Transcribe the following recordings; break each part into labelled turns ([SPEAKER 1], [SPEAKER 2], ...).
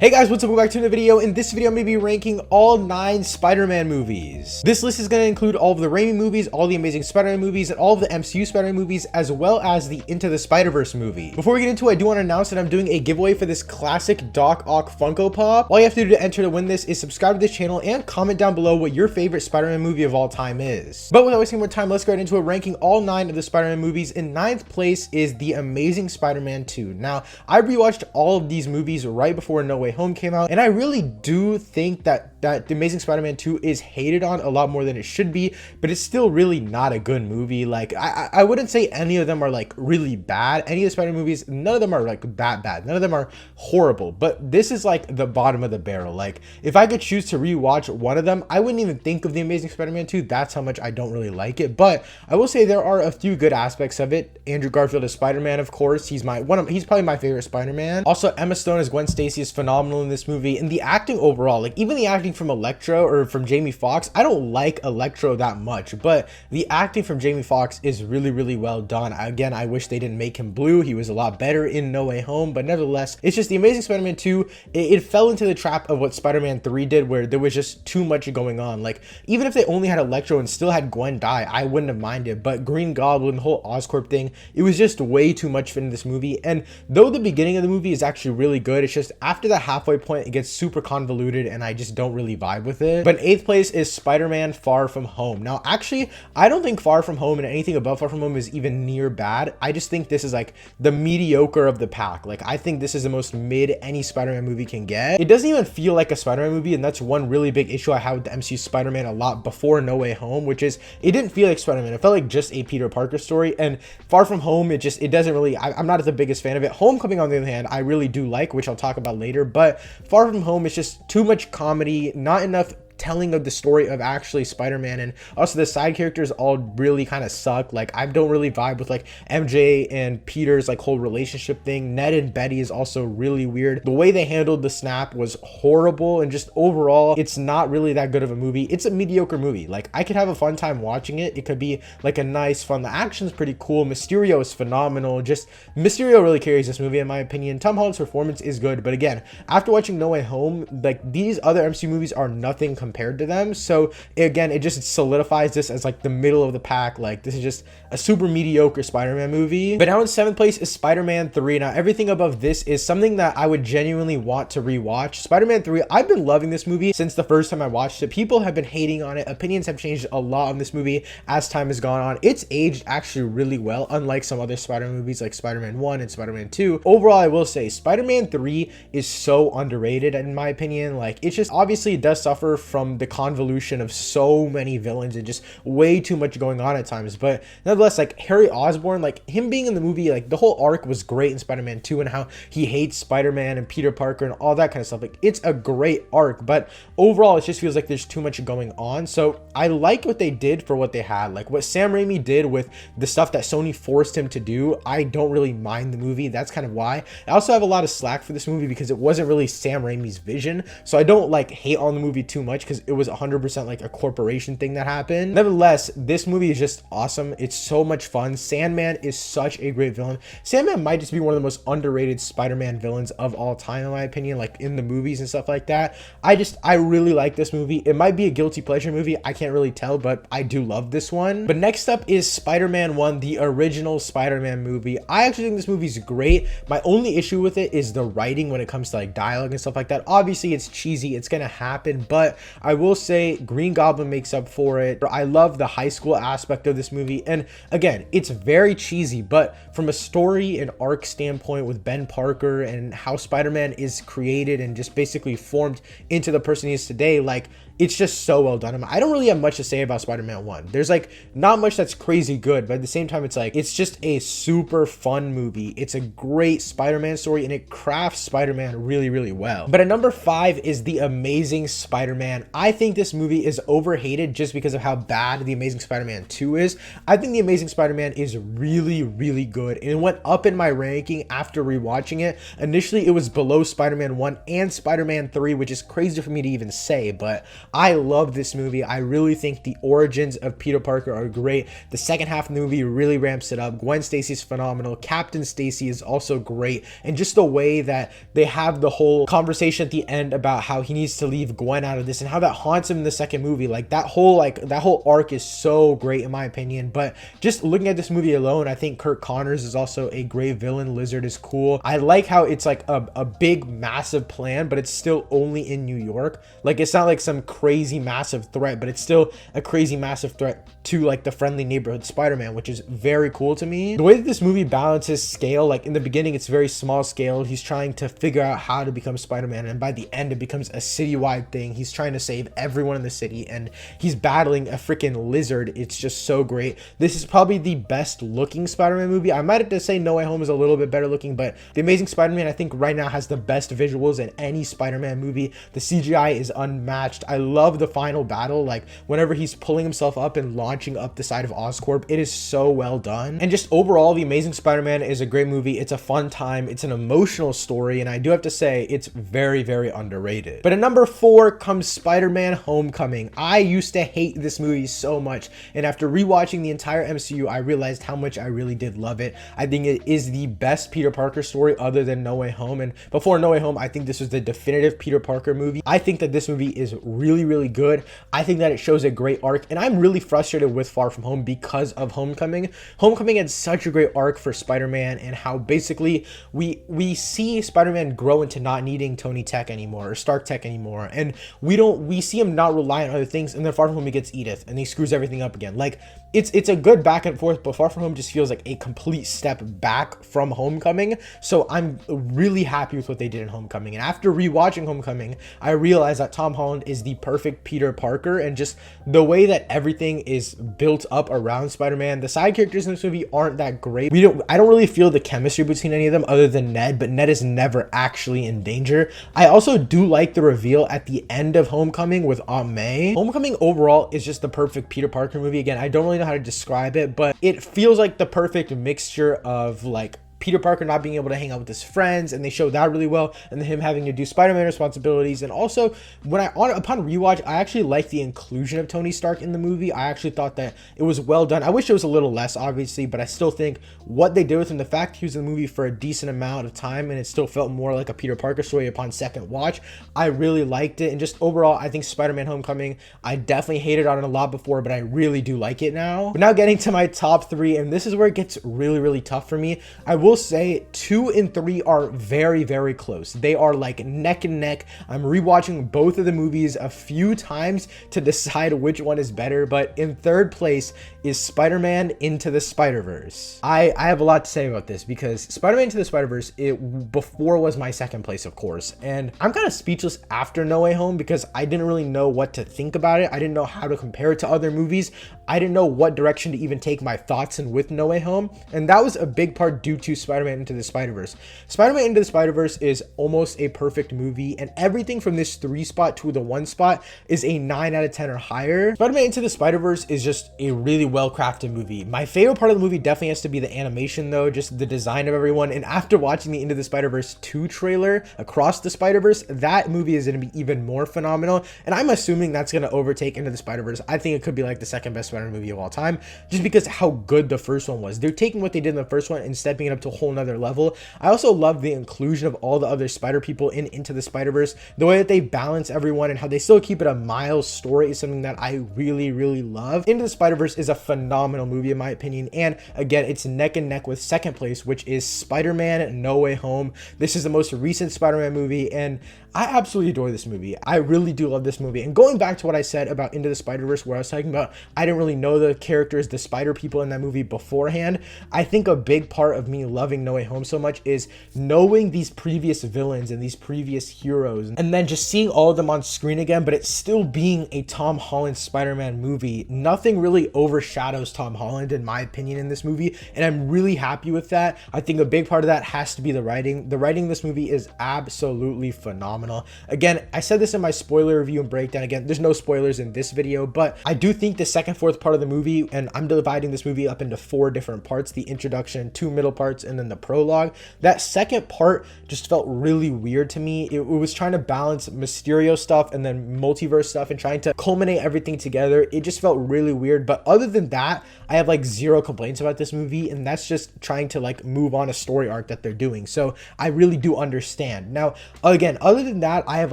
[SPEAKER 1] Hey guys, what's up? Welcome back to another video. In this video, I'm going to be ranking all 9 Spider-Man movies. This list is going to include all of the Raimi movies, all the Amazing Spider-Man movies, and all of the MCU Spider-Man movies, as well as the Into the Spiderverse movie. Before we get into it, I do want to announce that I'm doing a giveaway for this classic Doc Ock Funko Pop. All you have to do to enter to win this is subscribe to this channel and comment down below what your favorite Spider-Man movie of all time is. But without wasting more time, let's go right into it, ranking all 9 of the Spider-Man movies. In 9th place is The Amazing Spider-Man II. Now, I rewatched all of these movies right before No Way Home came out, and I really do think that The Amazing Spider-Man 2 is hated on a lot more than it should be, but it's still really not a good movie. Like, I wouldn't say any of them are like really bad. Any of the Spider-Man movies, none of them are like that bad. None of them are horrible, but this is like the bottom of the barrel. Like, if I could choose to rewatch one of them, I wouldn't even think of The Amazing Spider-Man 2. That's how much I don't really like it, but I will say there are a few good aspects of it. Andrew Garfield as Spider-Man, of course. He's probably my favorite Spider-Man. Also, Emma Stone as Gwen Stacy is phenomenal in this movie. And the acting overall, like even the acting from Electro or from Jamie Foxx, I don't like Electro that much, but the acting from Jamie Foxx is really, really well done. Again, I wish they didn't make him blue. He was a lot better in No Way Home, but nevertheless, it's just The Amazing Spider-Man 2, it fell into the trap of what Spider-Man 3 did, where there was just too much going on. Like, even if they only had Electro and still had Gwen die, I wouldn't have minded, but Green Goblin, the whole Oscorp thing, it was just way too much fit in this movie. And though the beginning of the movie is actually really good, it's just after the halfway point, it gets super convoluted and I just don't really vibe with it. But in 8th place is Spider-Man Far From Home. Now, actually, I don't think Far From Home and anything above Far From Home is even near bad. I just think this is like the mediocre of the pack. Like, I think this is the most mid any Spider-Man movie can get. It doesn't even feel like a Spider-Man movie, and that's one really big issue I had with the MCU Spider-Man a lot before No Way Home, which is it didn't feel like Spider-Man. It felt like just a Peter Parker story. And Far From Home, it doesn't really, I'm not the biggest fan of it. Homecoming, on the other hand, I really do like, which I'll talk about later, but Far From Home is just too much comedy, not enough telling of the story of actually Spider-Man, and also the side characters all really kind of suck. Like, I don't really vibe with like MJ and Peter's like whole relationship thing. Ned and Betty is also really weird. The way they handled the snap was horrible, and just overall, it's not really that good of a movie. It's a mediocre movie. Like, I could have a fun time watching it. It could be like a nice fun. The action's pretty cool. Mysterio is phenomenal. Just Mysterio really carries this movie in my opinion. Tom Holland's performance is good, but again, after watching No Way Home, like these other MCU movies are nothing compared to them. So again, it just solidifies this as like the middle of the pack. Like, this is just a super mediocre Spider-Man movie. But now in 7th place is Spider-Man 3. Now, everything above this is something that I would genuinely want to rewatch. Spider-Man 3, I've been loving this movie since the first time I watched it. People have been hating on it. Opinions have changed a lot on this movie as time has gone on. It's aged actually really well, unlike some other Spider-Man movies like Spider-Man 1 and Spider-Man 2. Overall, I will say Spider-Man 3 is so underrated in my opinion. Like, it's just, obviously it does suffer from the convolution of so many villains and just way too much going on at times, but nonetheless, like Harry Osborn, like him being in the movie, like the whole arc was great in Spider-Man 2, and how he hates Spider-Man and Peter Parker and all that kind of stuff. Like, it's a great arc, but overall it just feels like there's too much going on. So I like what they did for what they had. Like, what Sam Raimi did with the stuff that Sony forced him to do, I don't really mind the movie. That's kind of why I also have a lot of slack for this movie, because it wasn't really Sam Raimi's vision. So I don't like hate on the movie too much, because it was 100% like a corporation thing that happened. Nevertheless, this movie is just awesome. It's so much fun. Sandman is such a great villain. Sandman might just be one of the most underrated Spider-Man villains of all time in my opinion, like in the movies and stuff like that. I really like this movie. It might be a guilty pleasure movie, I can't really tell, but I do love this one. But next up is Spider-Man 1, the original Spider-Man movie. I actually think this movie's great. My only issue with it is the writing when it comes to like dialogue and stuff like that. Obviously it's cheesy, it's gonna happen, but I will say Green Goblin makes up for it. I love the high school aspect of this movie, and again, it's very cheesy, but from a story and arc standpoint with Ben Parker and how Spider-Man is created and just basically formed into the person he is today, like, it's just so well done. I don't really have much to say about Spider-Man 1. There's like not much that's crazy good, but at the same time, it's like, it's just a super fun movie. It's a great Spider-Man story, and it crafts Spider-Man really, really well. But at number 5 is The Amazing Spider-Man. I think this movie is overhated just because of how bad The Amazing Spider-Man 2 is. I think The Amazing Spider-Man is really, really good, and it went up in my ranking after rewatching it. Initially, it was below Spider-Man 1 and Spider-Man 3, which is crazy for me to even say, but I love this movie. I really think the origins of Peter Parker are great. The second half of the movie really ramps it up. Gwen Stacy's phenomenal. Captain Stacy is also great. And just the way that they have the whole conversation at the end about how he needs to leave Gwen out of this and how that haunts him in the second movie. Like that whole arc is so great in my opinion. But just looking at this movie alone, I think Kurt Connors is also a great villain. Lizard is cool. I like how it's like a big massive plan, but it's still only in New York. Like it's not like some crazy massive threat, but it's still a crazy massive threat to like the friendly neighborhood Spider-Man, which is very cool to me. The way that this movie balances scale, like in the beginning it's very small scale. He's trying to figure out how to become Spider-Man, and by the end it becomes a citywide thing. He's trying to save everyone in the city and he's battling a freaking lizard. It's just so great. This is probably the best looking Spider-Man movie. I might have to say No Way Home is a little bit better looking, but The Amazing Spider-Man I think right now has the best visuals in any Spider-Man movie. The CGI is unmatched. I love the final battle, like whenever he's pulling himself up and launching up the side of Oscorp. It is so well done. And just overall, The Amazing Spider-Man is a great movie. It's a fun time. It's an emotional story, and I do have to say it's very, very underrated. But at number 4 comes Spider-Man Homecoming. I used to hate this movie so much, and after rewatching the entire MCU, I realized how much I really did love it. I think it is the best Peter Parker story other than No Way Home, and before No Way Home, I think this was the definitive Peter Parker movie. I think that this movie is really, really good. I think that it shows a great arc, and I'm really frustrated with Far From Home because of Homecoming. Homecoming had such a great arc for Spider-Man, and how basically we see Spider-Man grow into not needing Tony Tech anymore or Stark Tech anymore, and we see him not rely on other things, and then Far From Home he gets Edith and he screws everything up again. Like it's a good back and forth, but Far From Home just feels like a complete step back from Homecoming. So I'm really happy with what they did in Homecoming, and after rewatching Homecoming, I realized that Tom Holland is the perfect Peter Parker, and just the way that everything is built up around Spider-Man. The side characters in this movie aren't that great. I don't really feel the chemistry between any of them other than Ned, but Ned is never actually in danger. I also do like the reveal at the end of Homecoming with Aunt May. Homecoming overall is just the perfect Peter Parker movie. Again, I don't really know how to describe it, but it feels like the perfect mixture of like Peter Parker not being able to hang out with his friends, and they show that really well, and then him having to do Spider-Man responsibilities. And also, upon rewatch, I actually liked the inclusion of Tony Stark in the movie. I actually thought that it was well done. I wish it was a little less, obviously, but I still think what they did with him, the fact he was in the movie for a decent amount of time and it still felt more like a Peter Parker story upon second watch, I really liked it. And just overall, I think Spider-Man Homecoming, I definitely hated on it a lot before, but I really do like it now. But now getting to my top 3, and this is where it gets really, really tough for me. I will say 2 and 3 are very, very close. They are like neck and neck. I'm rewatching both of the movies a few times to decide which one is better, but in third place is Spider-Man Into the Spiderverse. I have a lot to say about this because Spider-Man Into the Spiderverse, it before was my second place, of course, and I'm kind of speechless after No Way Home because I didn't really know what to think about it. I didn't know how to compare it to other movies. I didn't know what direction to even take my thoughts in with No Way Home, and that was a big part due to Spider-Man Into the Spider-Verse. Spider-Man Into the Spider-Verse is almost a perfect movie, and everything from this 3 spot to the 1 spot is a 9 out of 10 or higher. Spider-Man Into the Spider-Verse is just a really well-crafted movie. My favorite part of the movie definitely has to be the animation though, just the design of everyone, and after watching the Into the Spider-Verse 2 trailer, Across the Spider-Verse, that movie is going to be even more phenomenal, and I'm assuming that's going to overtake Into the Spider-Verse. I think it could be like the second best Spider-Man movie of all time, just because how good the first one was. They're taking what they did in the first one and stepping it up to a whole nother level. I also love the inclusion of all the other Spider people Into the Spider-Verse. The way that they balance everyone and how they still keep it a mild story is something that I really, really love. Into the Spider-Verse is a phenomenal movie in my opinion, and again, it's neck and neck with second place, which is Spider-Man No Way Home. This is the most recent Spider-Man movie, and I absolutely adore this movie. I really do love this movie. And going back to what I said about Into the Spider-Verse, where I was talking about I didn't really know the characters, the Spider people in that movie beforehand, I think a big part of me loving No Way Home so much is knowing these previous villains and these previous heroes, and then just seeing all of them on screen again, but it's still being a Tom Holland Spider-Man movie. Nothing really overshadows Tom Holland in my opinion in this movie, and I'm really happy with that. I think a big part of that has to be the writing. The writing in this movie is absolutely phenomenal. phenomenal. Again, I said this in my spoiler review and breakdown. Again, there's no spoilers in this video, but I do think the second, fourth part of the movie, and I'm dividing this movie up into 4 different parts: the introduction, 2 middle parts, and then the prologue. That second part just felt really weird to me. It was trying to balance Mysterio stuff and then multiverse stuff and trying to culminate everything together. It just felt really weird. But other than that, I have like 0 complaints about this movie, and that's just trying to like move on a story arc that they're doing. So I really do understand. Now, again, other than that, I have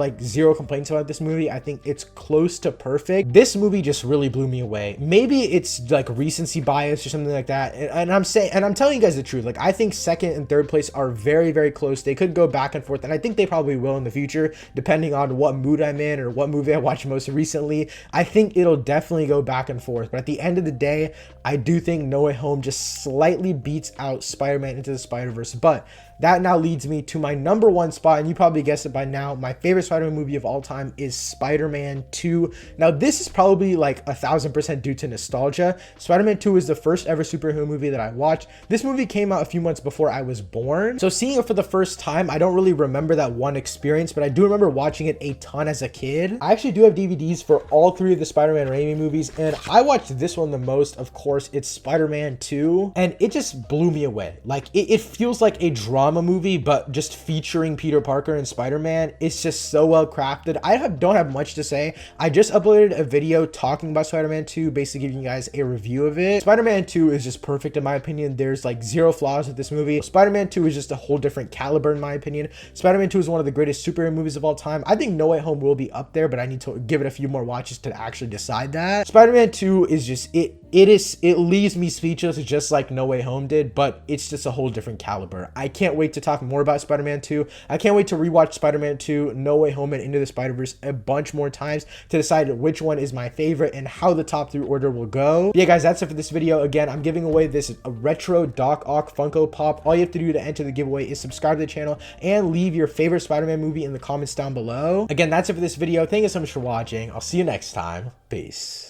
[SPEAKER 1] like 0 complaints about this movie. I think it's close to perfect. This movie just really blew me away. Maybe it's like recency bias or something like that. And I'm telling you guys the truth. Like, I think second and third place are very, very close. They could go back and forth, and I think they probably will in the future, depending on what mood I'm in or what movie I watched most recently. I think it'll definitely go back and forth. But at the end of the day, I do think No Way Home just slightly beats out Spider-Man Into the Spider-Verse. But that now leads me to my number 1 spot, and you probably guessed it by now. My favorite Spider-Man movie of all time is Spider-Man II. Now, this is probably like 1000% due to nostalgia. Spider-Man II is the first ever superhero movie that I watched. This movie came out a few months before I was born, so seeing it for the first time, I don't really remember that one experience, but I do remember watching it a ton as a kid. I actually do have DVDs for all 3 of the Spider-Man Raimi movies, and I watched this one the most. Of course, it's Spider-Man II, and it just blew me away. Like, it feels like a drama movie, but just featuring Peter Parker and Spider-Man. It's just so well crafted. Don't have much to say. I just uploaded a video talking about Spider-Man 2, basically giving you guys a review of it. Spider-Man 2 is just perfect in my opinion. There's like 0 flaws with this movie. Spider-Man 2 is just a whole different caliber in my opinion. Spider-Man 2 is one of the greatest superhero movies of all time. I think No Way Home will be up there, but I need to give it a few more watches to actually decide that. Spider-Man 2 is just it leaves me speechless, just like No Way Home did, but it's just a whole different caliber. I can't wait to talk more about Spider-Man 2. I can't wait to rewatch Spider-Man 2, No Way Home, and Into the Spider-Verse a bunch more times to decide which one is my favorite and how the top 3 order will go. Yeah, guys, that's it for this video. Again, I'm giving away this retro Doc Ock Funko Pop. All you have to do to enter the giveaway is subscribe to the channel and leave your favorite Spider-Man movie in the comments down below. Again, that's it for this video. Thank you so much for watching. I'll see you next time. Peace.